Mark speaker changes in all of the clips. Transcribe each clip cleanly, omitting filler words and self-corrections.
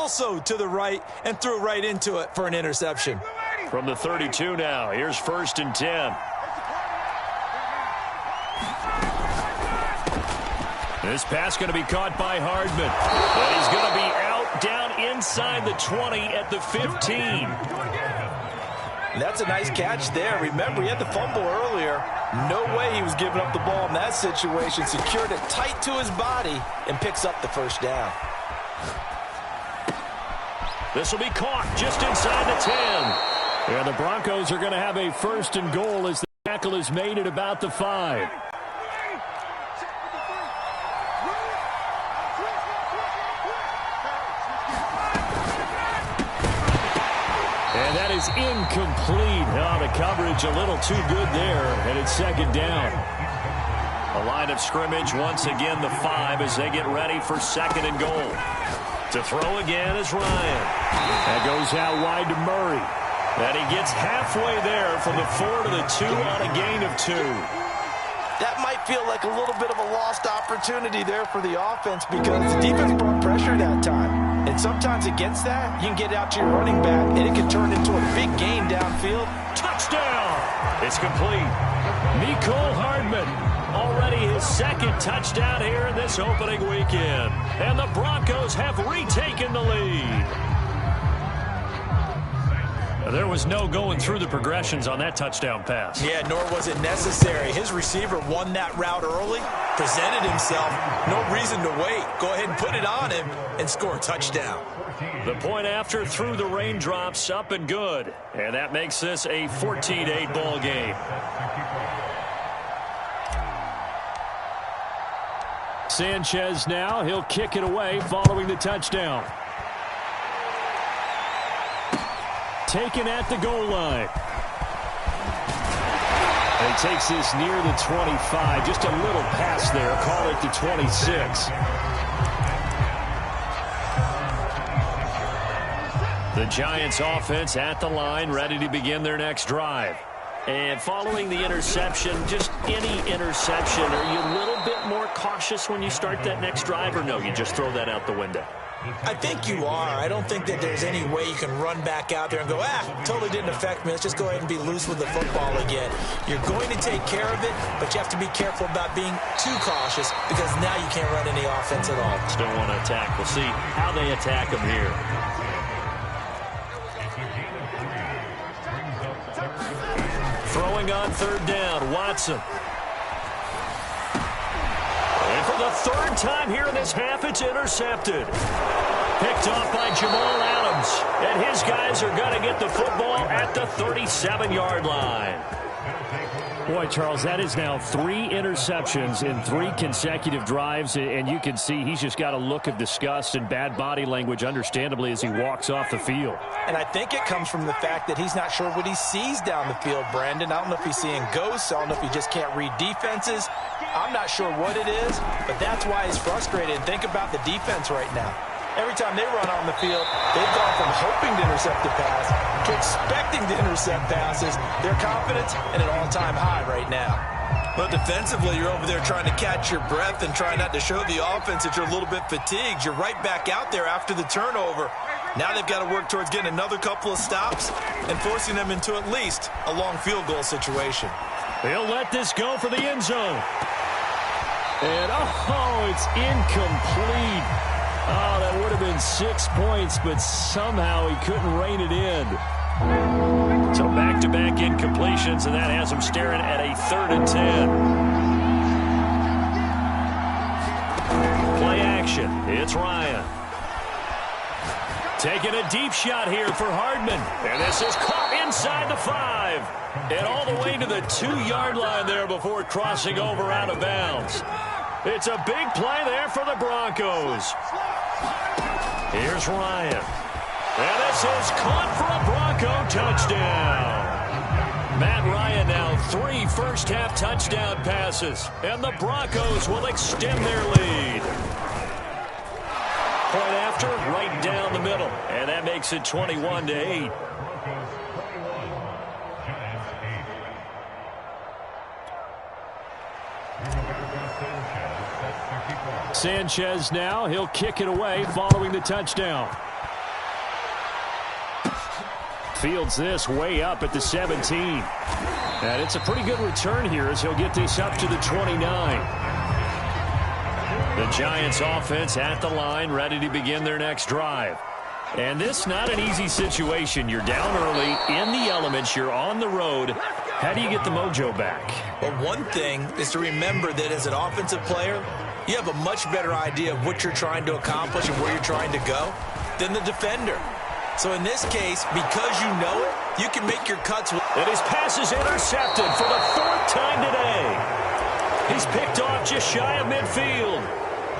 Speaker 1: also to the right and threw right into it for an interception.
Speaker 2: From the 32 now, here's 1st and 10. This pass going to be caught by Hardman. And he's going to be out down inside the 20 at the 15.
Speaker 1: That's a nice catch there. Remember, he had the fumble earlier. No way he was giving up the ball in that situation. Secured it tight to his body and picks up the first down.
Speaker 2: This will be caught just inside the 10. And the Broncos are going to have a 1st and goal as the tackle is made at about the 5. And that is incomplete. Oh, the coverage a little too good there, and it's 2nd down. A line of scrimmage once again the 5 as they get ready for 2nd and goal. To throw again is Ryan. That goes out wide to Murray. And he gets halfway there from the 4 to the 2 on a gain of 2.
Speaker 1: That might feel like a little bit of a lost opportunity there for the offense because the defense brought pressure that time. And sometimes against that, you can get out to your running back, and it can turn into a big gain downfield.
Speaker 2: Touchdown! It's complete. Mecole Hardman, already his 2nd touchdown here in this opening weekend. And the Broncos have retaken the lead. There was no going through the progressions on that touchdown pass.
Speaker 1: Yeah, nor was it necessary. His receiver won that route early, presented himself. No reason to wait. Go ahead and put it on him and score a touchdown.
Speaker 2: The point after through the raindrops, up and good. And that makes this a 14-8 ball game. Sanchez now, he'll kick it away following the touchdown. Taken at the goal line. And he takes this near the 25. Just a little pass there. Call it the 26. The Giants offense at the line, ready to begin their next drive. And following the interception, just any interception, are you a little bit more cautious when you start that next drive, or no, you just throw that out the window?
Speaker 1: I think you are. I don't think that there's any way you can run back out there and go, totally didn't affect me. Let's just go ahead and be loose with the football again. You're going to take care of it, but you have to be careful about being too cautious because now you can't run any offense at all.
Speaker 2: Still want to attack. We'll see how they attack them here. Throwing on 3rd down, Watson. And for the 3rd time here in this half, it's intercepted. Picked off by Jamal Adams. And his guys are going to get the football at the 37-yard line. Boy, Charles, that is now 3 interceptions in 3 consecutive drives, and you can see he's just got a look of disgust and bad body language, understandably, as he walks off the field.
Speaker 1: And I think it comes from the fact that he's not sure what he sees down the field, Brandon. I don't know if he's seeing ghosts. I don't know if he just can't read defenses. I'm not sure what it is, but that's why he's frustrated. Think about the defense right now. Every time they run on the field, they've gone from hoping to intercept the pass to expecting to intercept passes. Their confidence at an all-time high right now. But defensively, you're over there trying to catch your breath and try not to show the offense that you're a little bit fatigued. You're right back out there after the turnover. Now they've got to work towards getting another couple of stops and forcing them into at least a long field goal situation.
Speaker 2: They'll let this go for the end zone. And, it's incomplete. Oh, that would have been 6 points, but somehow he couldn't rein it in. So back-to-back incompletions, and that has him staring at a 3rd and 10. Play action. It's Ryan. Taking a deep shot here for Hardman. And this is caught inside the 5. And all the way to the 2-yard line there before crossing over out of bounds. It's a big play there for the Broncos. Here's Ryan. And this is caught for a Bronco touchdown. Matt Ryan now 3 first-half touchdown passes. And the Broncos will extend their lead. Point after, right down the middle. And that makes it 21-8. Sanchez now, he'll kick it away following the touchdown. Fields this way up at the 17. And it's a pretty good return here as he'll get this up to the 29. The Giants offense at the line, ready to begin their next drive. And this not an easy situation. You're down early, in the elements, you're on the road. How do you get the mojo back?
Speaker 1: Well, one thing is to remember that as an offensive player, you have a much better idea of what you're trying to accomplish and where you're trying to go than the defender. So in this case, because you know it, you can make your cuts.
Speaker 2: And his pass is intercepted for the 4th time today. He's picked off just shy of midfield.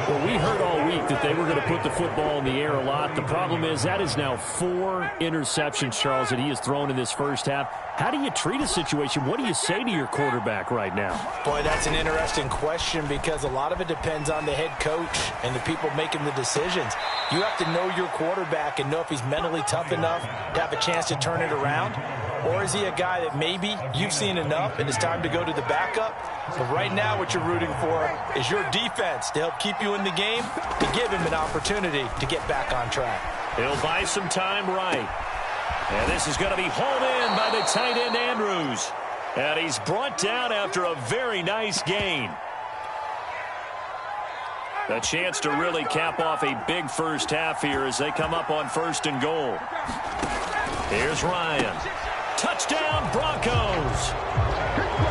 Speaker 2: Well, we heard all week that they were going to put the football in the air a lot. The problem is that is now 4 interceptions, Charles, that he has thrown in this first half. How do you treat a situation? What do you say to your quarterback right now?
Speaker 1: Boy, that's an interesting question because a lot of it depends on the head coach and the people making the decisions. You have to know your quarterback and know if he's mentally tough enough to have a chance to turn it around. Or is he a guy that maybe you've seen enough and it's time to go to the backup? But right now what you're rooting for is your defense to help keep you in the game, to give him an opportunity to get back on track.
Speaker 2: He'll buy some time right. And this is going to be hauled in by the tight end Andrews. And he's brought down after a very nice gain. A chance to really cap off a big first half here as they come up on 1st and goal. Here's Ryan. Touchdown, Broncos.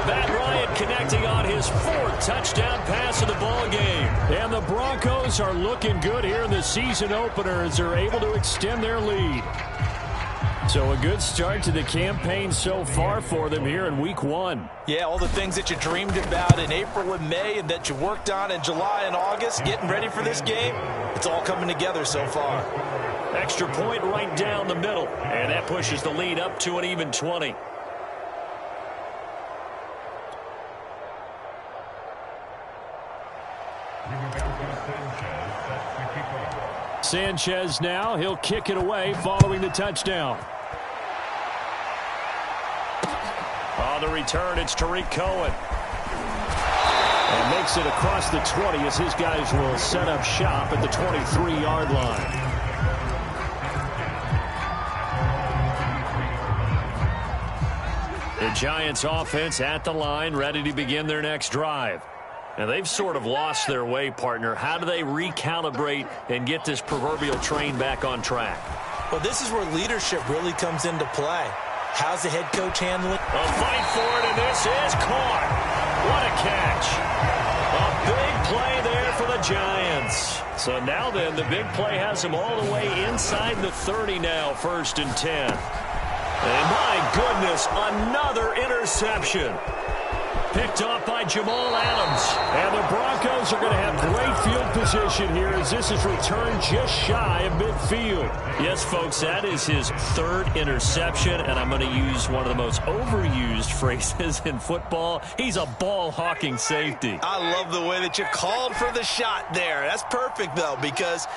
Speaker 2: Matt Ryan connecting on his 4th touchdown pass of the ball game. And the Broncos are looking good here in the season opener as they're able to extend their lead. So a good start to the campaign so far for them here in week 1.
Speaker 1: Yeah, all the things that you dreamed about in April and May and that you worked on in July and August, getting ready for this game, it's all coming together so far.
Speaker 2: Extra point right down the middle, and that pushes the lead up to an even 20. Sanchez now, he'll kick it away following the touchdown. On the return, it's Tariq Cohen. And makes it across the 20 as his guys will set up shop at the 23-yard line. The Giants offense at the line, ready to begin their next drive. And they've sort of lost their way, partner. How do they recalibrate and get this proverbial train back on track?
Speaker 1: Well, this is where leadership really comes into play. How's the head coach handling it?
Speaker 2: A fight for it, and this is caught. What a catch. A big play there for the Giants. So now then, the big play has them all the way inside the 30 now, 1st and 10. And my goodness, another interception. Picked off by Jamal Adams. And the Broncos are going to have great field position here as this is returned just shy of midfield. Yes, folks, that is his 3rd interception, and I'm going to use one of the most overused phrases in football. He's a ball-hawking safety.
Speaker 1: I love the way that you called for the shot there. That's perfect, though, because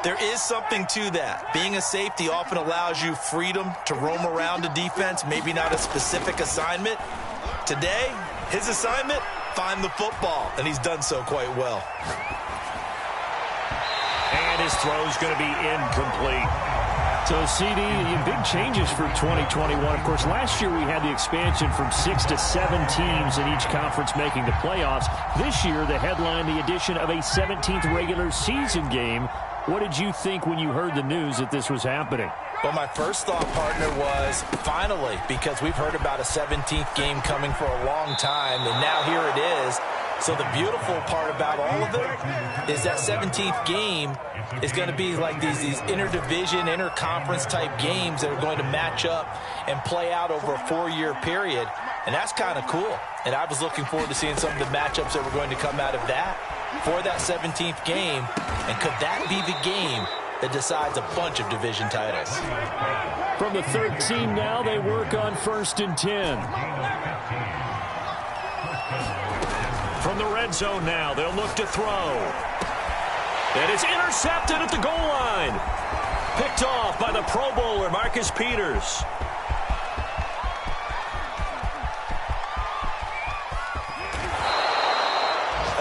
Speaker 1: there is something to that. Being a safety often allows you freedom to roam around a defense, maybe not a specific assignment. Today, his assignment, find the football, and he's done so quite well.
Speaker 2: And his throw's going to be incomplete. So, CD, big changes for 2021. Of course, last year we had the expansion from 6 to 7 teams in each conference making the playoffs. This year, the headline, the addition of a 17th regular season game. What did you think when you heard the news that this was happening?
Speaker 1: Well, my first thought, partner, was finally, because we've heard about a 17th game coming for a long time, and now here it is. So the beautiful part about all of it is that 17th game is going to be like these interdivision, interconference type games that are going to match up and play out over a 4-year period. And that's kind of cool. And I was looking forward to seeing some of the matchups that were going to come out of that for that 17th game. And could that be the game that decides a bunch of division titles?
Speaker 2: From the 13 now, they work on 1st and 10. From the red zone now, they'll look to throw. And it's intercepted at the goal line. Picked off by the Pro Bowler, Marcus Peters.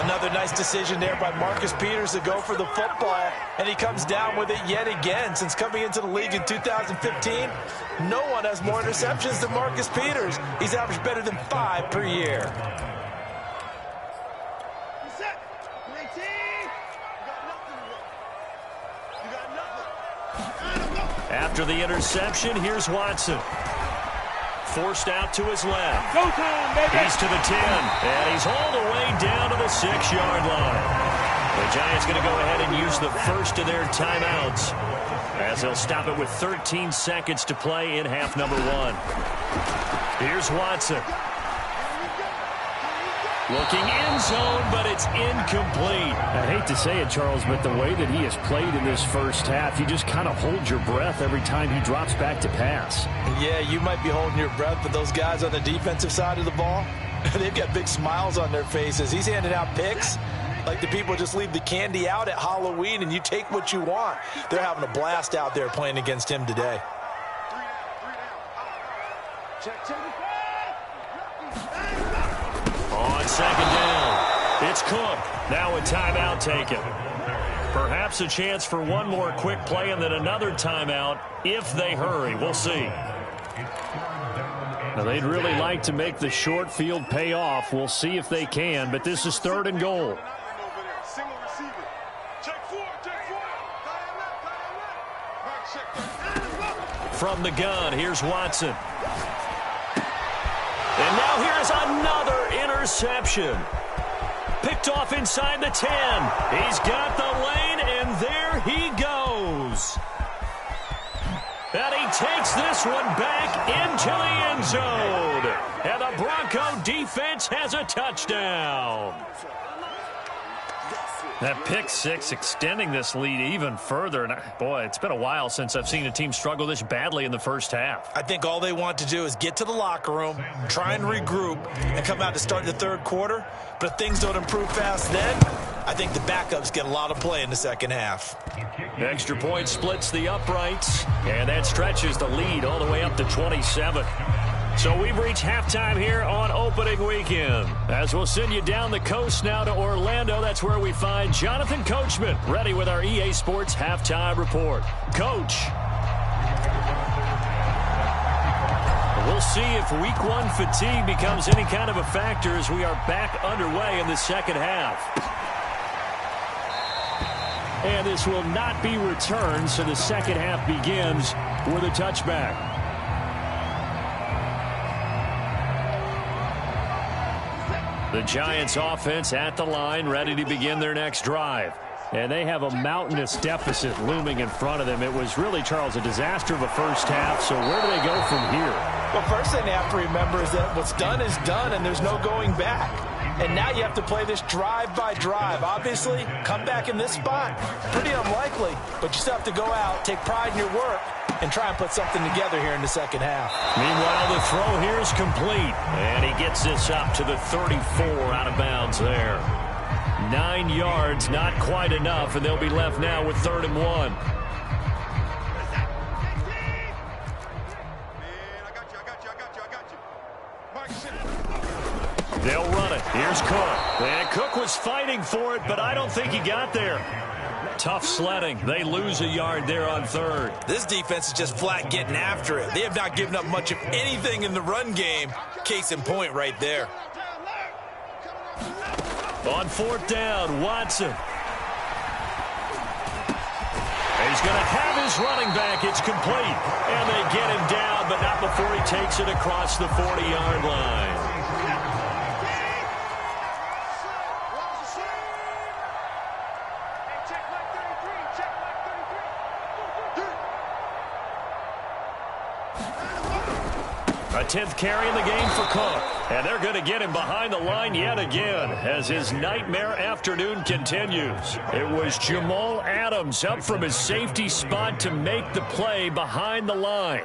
Speaker 1: Another Another nice decision there by Marcus Peters to go for the football, and he comes down with it yet again. Since coming into the league in 2015, no one has more interceptions than Marcus Peters. He's averaged better than 5 per year.
Speaker 2: After the interception, here's Watson. Forced out to his left. Go time, baby. He's to the 10, and he's all the way down to the 6-yard line. The Giants going to go ahead and use the first of their timeouts, as they'll stop it with 13 seconds to play in half number 1. Here's Watson. Looking end zone, but it's incomplete.
Speaker 3: I hate to say it, Charles, but the way that he has played in this first half, you just kind of hold your breath every time he drops back to pass.
Speaker 1: Yeah, you might be holding your breath, but those guys on the defensive side of the ball, they've got big smiles on their faces. He's handing out picks like the people just leave the candy out at Halloween and you take what you want. They're having a blast out there playing against him today.
Speaker 2: On second down, it's Cook. Now a timeout taken. Perhaps a chance for one more quick play and then another timeout if they hurry. We'll see.
Speaker 3: Now, they'd really like to make the short field pay off. We'll see if they can, but this is 3rd and goal.
Speaker 2: From the gun, here's Watson. And now here's another interception. Picked off inside the 10. He's got the lane, and there he goes. And he takes this one back into the end zone. And the Bronco defense has a touchdown.
Speaker 3: That pick six extending this lead even further. And boy, it's been a while since I've seen a team struggle this badly in the first half.
Speaker 1: I think all they want to do is get to the locker room, try and regroup, and come out to start the third quarter. But if things don't improve fast then, I think the backups get a lot of play in the second half.
Speaker 2: Extra point splits the uprights, and that stretches the lead all the way up to 27. So we've reached halftime here on opening weekend. As we'll send you down the coast now to Orlando, that's where we find Jonathan Coachman ready with our EA Sports halftime report. Coach. We'll see if week one fatigue becomes any kind of a factor as we are back underway in the second half. And this will not be returned, so the second half begins with a touchback. The Giants offense at the line, ready to begin their next drive. And they have a mountainous deficit looming in front of them. It was really, Charles, a disaster of a first half. So where do they go from here?
Speaker 1: Well, first thing they have to remember is that what's done is done, and there's no going back. And now you have to play this drive by drive. Obviously, come back in this spot, pretty unlikely. But you still have to go out, take pride in your work, and try and put something together here in the second half.
Speaker 2: Meanwhile, the throw here is complete. And he gets this up to the 34 out of bounds there. 9 yards, not quite enough, and they'll be left now with 3rd and 1. They'll run it. Here's Cook. And Cook was fighting for it, but I don't think he got there. Tough sledding. They lose a yard there on 3rd.
Speaker 1: This defense is just flat getting after it. They have not given up much of anything in the run game. Case in point right there.
Speaker 2: On 4th down, Watson. He's going to have his running back. It's complete. And they get him down, but not before he takes it across the 40-yard line. A 10th carry in the game for Cook. And they're going to get him behind the line yet again as his nightmare afternoon continues. It was Jamal Adams up from his safety spot to make the play behind the line.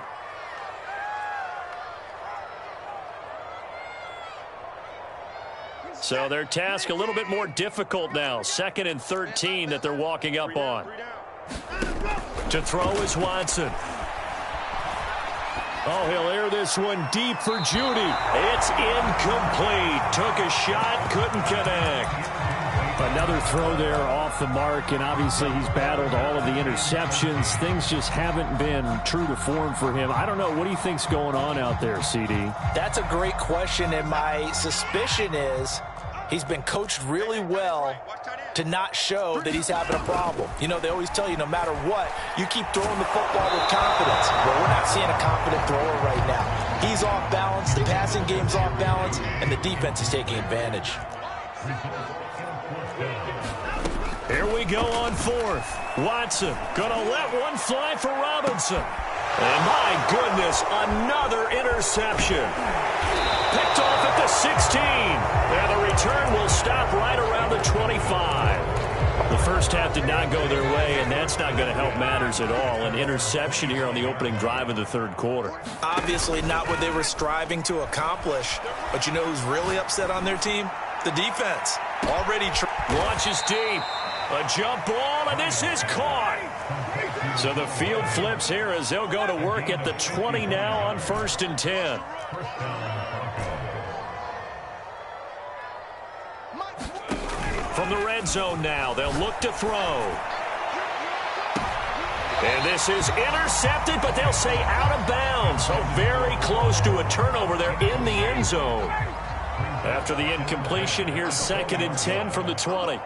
Speaker 2: So their task a little bit more difficult now. 2nd and 13 that they're walking up on. To throw is Watson. Oh, he'll air this one deep for Judy. It's incomplete. Took a shot, couldn't connect.
Speaker 3: Another throw there off the mark, and obviously he's battled all of the interceptions. Things just haven't been true to form for him. I don't know. What do you think's going on out there, CD?
Speaker 1: That's a great question, and my suspicion is he's been coached really well to not show that he's having a problem. You know, they always tell you no matter what, you keep throwing the football with confidence. Well, we're not seeing a confident thrower right now. He's off balance, the passing game's off balance, and the defense is taking advantage.
Speaker 2: Here we go on fourth. Watson gonna let one fly for Robinson. And my goodness, another interception. Picked off at the 16. And the return will stop right around the 25.
Speaker 3: The first half did not go their way, and that's not going to help matters at all. An interception here on the opening drive of the third quarter.
Speaker 1: Obviously not what they were striving to accomplish. But you know who's really upset on their team? The defense. Already
Speaker 2: launches deep. A jump ball, and this is caught.
Speaker 3: So the field flips here as they'll go to work at the 20 now on 1st and 10.
Speaker 2: From the red zone now, they'll look to throw. And this is intercepted, but they'll say out of bounds. So very close to a turnover there in the end zone.
Speaker 3: After the incompletion, here's 2nd and 10 from the 20.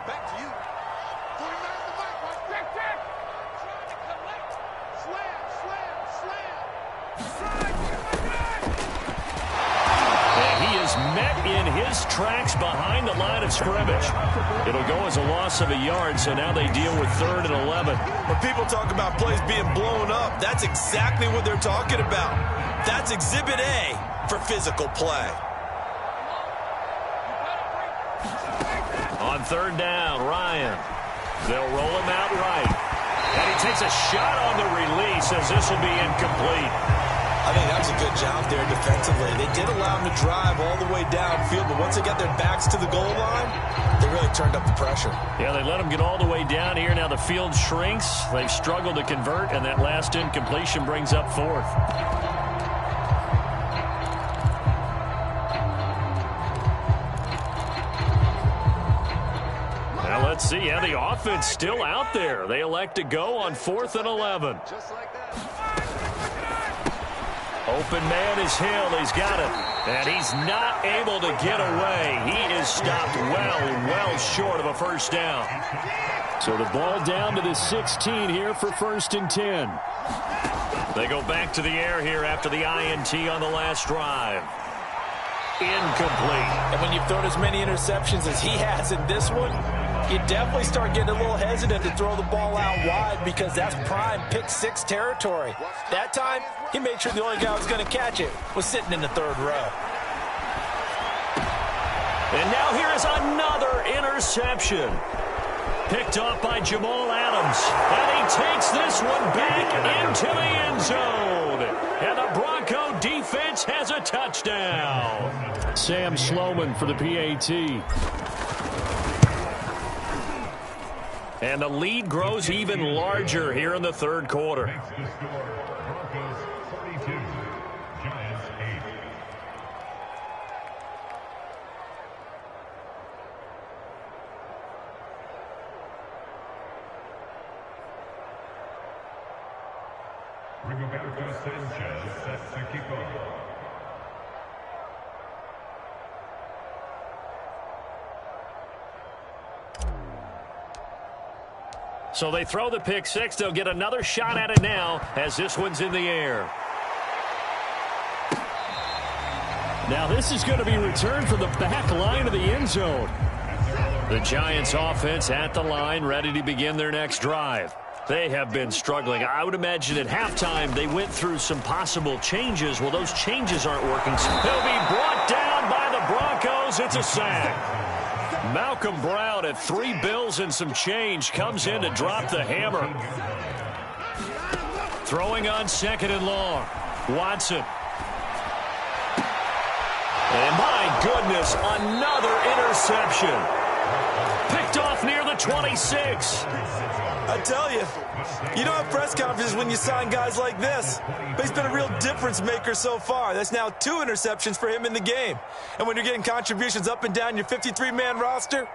Speaker 2: Tracks behind the line of scrimmage.
Speaker 3: It'll go as a loss of a yard, so now they deal with 3rd and 11.
Speaker 1: When people talk about plays being blown up, that's exactly what they're talking about. That's Exhibit A for physical play.
Speaker 2: On 3rd down, Ryan. They'll roll him out right. And he takes a shot on the release as this will be incomplete.
Speaker 1: I think that was a good job there defensively. They did allow him to drive all the way downfield, but once they got their backs to the goal line, they really turned up the pressure.
Speaker 3: Yeah, they let him get all the way down here. Now the field shrinks. They've struggled to convert, and that last incompletion brings up 4th. Now let's see. Yeah, the offense still out there. They elect to go on 4th and 11. Open man is Hill. He's got it. And he's not able to get away. He is stopped well short of a first down. So the ball down to the 16 here for 1st and 10. They go back to the air here after the INT on the last drive. Incomplete.
Speaker 1: And when you've thrown as many interceptions as he has in this one, you definitely start getting a little hesitant to throw the ball out wide because that's prime pick 6 territory. That time, he made sure the only guy who was going to catch it was sitting in the 3rd row.
Speaker 2: And now here is another interception. Picked off by Jamal Adams. And he takes this one back into the end zone. And the Bronco defense has a touchdown.
Speaker 3: Sam Sloman for the PAT.
Speaker 2: And the lead grows even larger here in the 3rd quarter.
Speaker 3: So they throw the pick 6. They'll get another shot at it now as this one's in the air. Now this is going to be returned from the back line of the end zone. The Giants offense at the line, ready to begin their next drive. They have been struggling. I would imagine at halftime they went through some possible changes. Well, those changes aren't working.
Speaker 2: He'll be brought down by the Broncos. It's a sack. Malcolm Brown at 3 bills and some change comes in to drop the hammer. Throwing on 2nd and long. Watson. And my goodness, another interception. Picked off near the about 26.
Speaker 1: I tell you, you don't have press conferences when you sign guys like this. But he's been a real difference maker so far. That's now 2 interceptions for him in the game. And when you're getting contributions up and down your 53-man roster,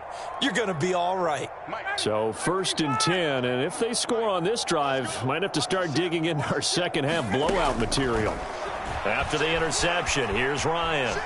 Speaker 1: you're going to be all right.
Speaker 3: So 1st and 10, and if they score on this drive, might have to start digging in our second half blowout material.
Speaker 2: After the interception, here's Ryan.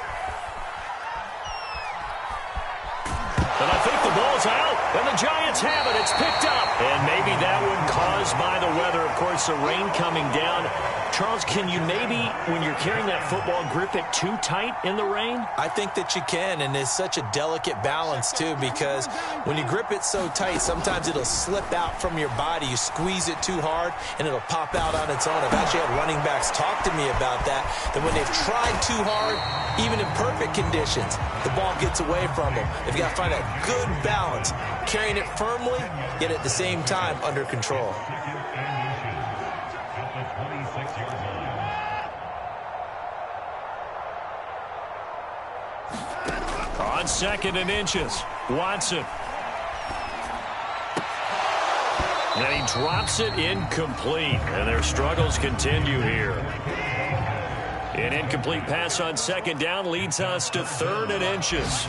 Speaker 2: And I think the ball's out, and the Giants have it. It's picked up. And maybe that one caused by the weather. Of course, the rain coming down. Charles, can you maybe, when you're carrying that football, grip it too tight in the rain?
Speaker 1: I think that you can, and it's such a delicate balance, too, because when you grip it so tight, sometimes it'll slip out from your body. You squeeze it too hard, and it'll pop out on its own. I've actually had running backs talk to me about that when they've tried too hard, even in perfect conditions, the ball gets away from them. They've got to find that good balance, carrying it firmly, yet at the same time under control.
Speaker 2: On 2nd and inches, Watson. And he drops it incomplete, and their struggles continue here. An incomplete pass on 2nd down leads us to 3rd and inches.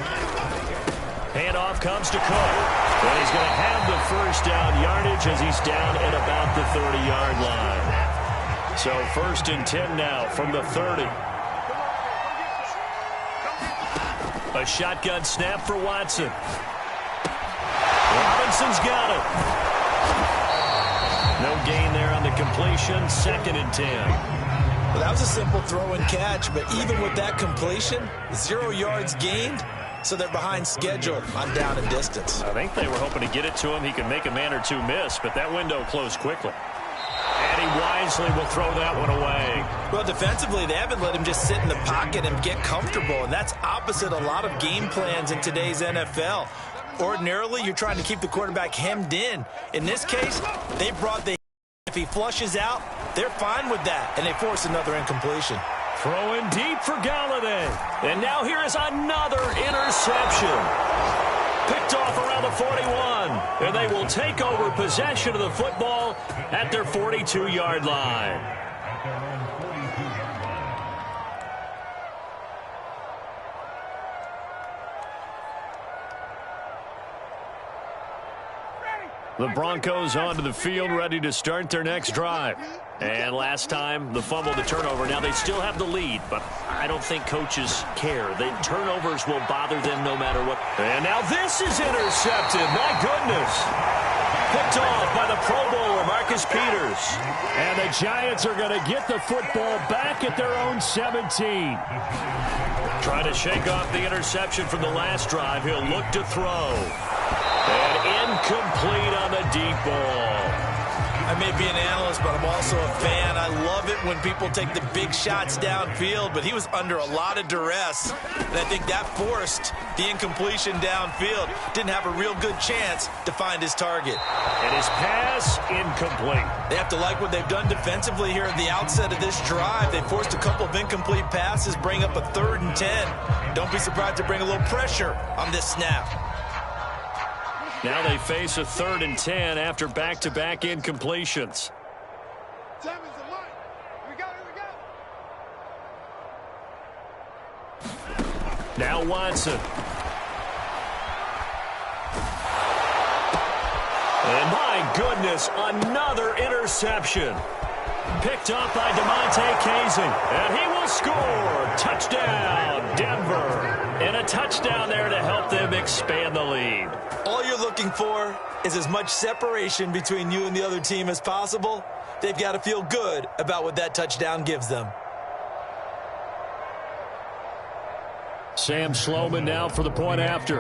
Speaker 2: Handoff comes to Cook. And he's going to have the 1st down yardage as he's down at about the 30-yard line. So 1st and 10 now from the 30. A shotgun snap for Watson. Robinson's got it. No gain there on the completion. 2nd and 10.
Speaker 1: Well, that was a simple throw and catch, but even with that completion, 0 yards gained, so they're behind schedule on down and distance.
Speaker 2: I think they were hoping to get it to him. He could make a man or two miss, but that window closed quickly. And he wisely will throw that one away.
Speaker 1: Well, defensively, they haven't let him just sit in the pocket and get comfortable, and that's opposite a lot of game plans in today's NFL. Ordinarily, you're trying to keep the quarterback hemmed in. In this case, they brought the if he flushes out, they're fine with that, and they force another incompletion.
Speaker 2: Throwing deep for Galladay. And now here is another interception. Picked off around the 41. And they will take over possession of the football at their 42-yard line. The Broncos onto the field, ready to start their next drive. And last time, the fumble, the turnover. Now they still have the lead, but I don't think coaches care. The turnovers will bother them no matter what. And now this is intercepted. My goodness. Picked off by the Pro Bowler, Marcus Peters.
Speaker 3: And the Giants are going to get the football back at their own 17.
Speaker 2: Trying to shake off the interception from the last drive. He'll look to throw. And incomplete on the deep ball.
Speaker 1: I may be an analyst, but I'm also a fan. I love it when people take the big shots downfield, but he was under a lot of duress, and I think that forced the incompletion downfield. Didn't have a real good chance to find his target.
Speaker 2: And his pass incomplete.
Speaker 1: They have to like what they've done defensively here at the outset of this drive. They forced a couple of incomplete passes, bring up a 3rd and 10. Don't be surprised to bring a little pressure on this snap.
Speaker 2: Now they face a 3rd and 10 after back-to-back incompletions. Now Watson. And my goodness, another interception. Picked up by DeMonte Kazing. And he will score. Touchdown, Denver. And a touchdown there to help them expand the lead.
Speaker 1: All you're looking for is as much separation between you and the other team as possible. They've got to feel good about what that touchdown gives them.
Speaker 3: Sam Sloman now for the point after.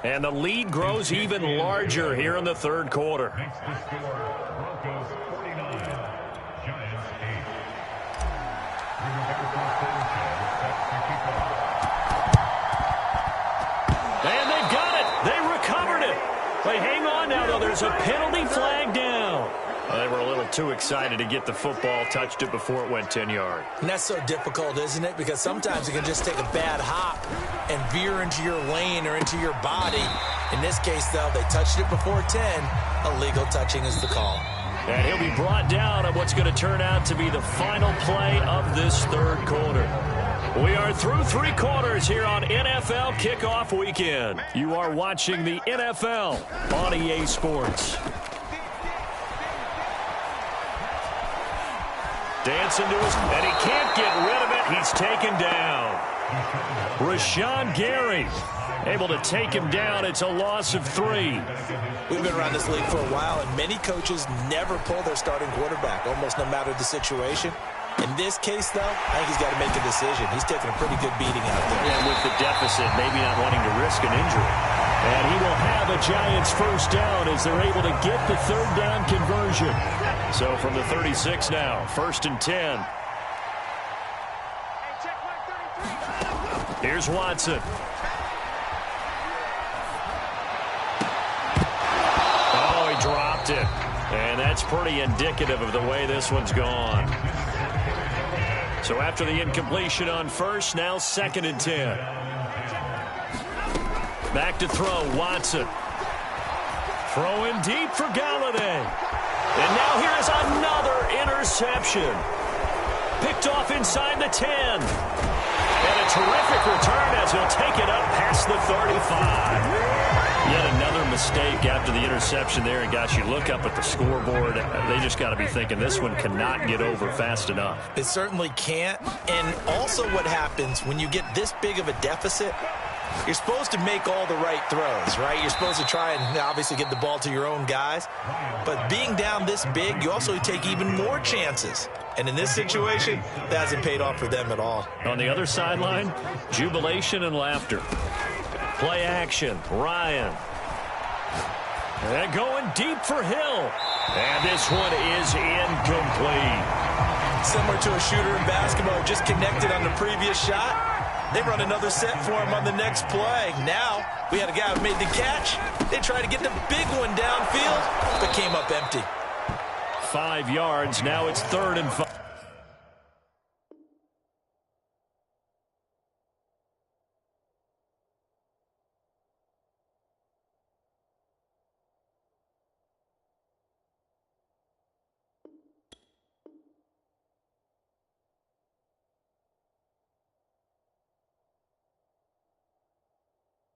Speaker 2: And the lead grows even larger here in the 3rd quarter. And they've got it. They recovered it. They hang on now, though. There's a penalty flag down. Well, they were a little too excited to get the football, touched it before it went 10 yards.
Speaker 1: And that's so difficult, isn't it? Because sometimes you can just take a bad hop and veer into your lane or into your body. In this case, though, they touched it before 10. Illegal touching is the call.
Speaker 2: And he'll be brought down on what's going to turn out to be the final play of this third quarter. We are through 3 quarters here on NFL Kickoff Weekend. You are watching the NFL on EA Sports. Dancing to his, and he can't get rid of it. He's taken down. Rashawn Gary able to take him down. It's a loss of 3.
Speaker 1: We've been around this league for a while, and many coaches never pull their starting quarterback, almost no matter the situation. In this case, though, I think he's got to make a decision. He's taking a pretty good beating out there.
Speaker 2: And with the deficit, maybe not wanting to risk an injury.
Speaker 3: And he will have a Giants first down as they're able to get the third down conversion.
Speaker 2: So from the 36 now, 1st and 10. Here's Watson. Oh, he dropped it. And that's pretty indicative of the way this one's gone. So after the incompletion on first, now 2nd and 10. Back to throw, Watson. Throwing deep for Galladay. And now here's another interception. Picked off inside the 10. And a terrific return as he'll take it up past the 35. Yet another mistake after the interception there. And, gosh, you look up at the scoreboard. They just got to be thinking this one cannot get over fast enough.
Speaker 1: It certainly can't. And also what happens when you get this big of a deficit, you're supposed to make all the right throws, right? You're supposed to try and obviously get the ball to your own guys. But being down this big, you also take even more chances. And in this situation, that hasn't paid off for them at all.
Speaker 2: On the other sideline, jubilation and laughter. Play action, Ryan. And going deep for Hill. And this one is incomplete.
Speaker 1: Similar to a shooter in basketball, just connected on the previous shot. They run another set for him on the next play. Now, we had a guy who made the catch. They tried to get the big one downfield, but came up empty.
Speaker 2: 5 yards. Now it's 3rd and 5.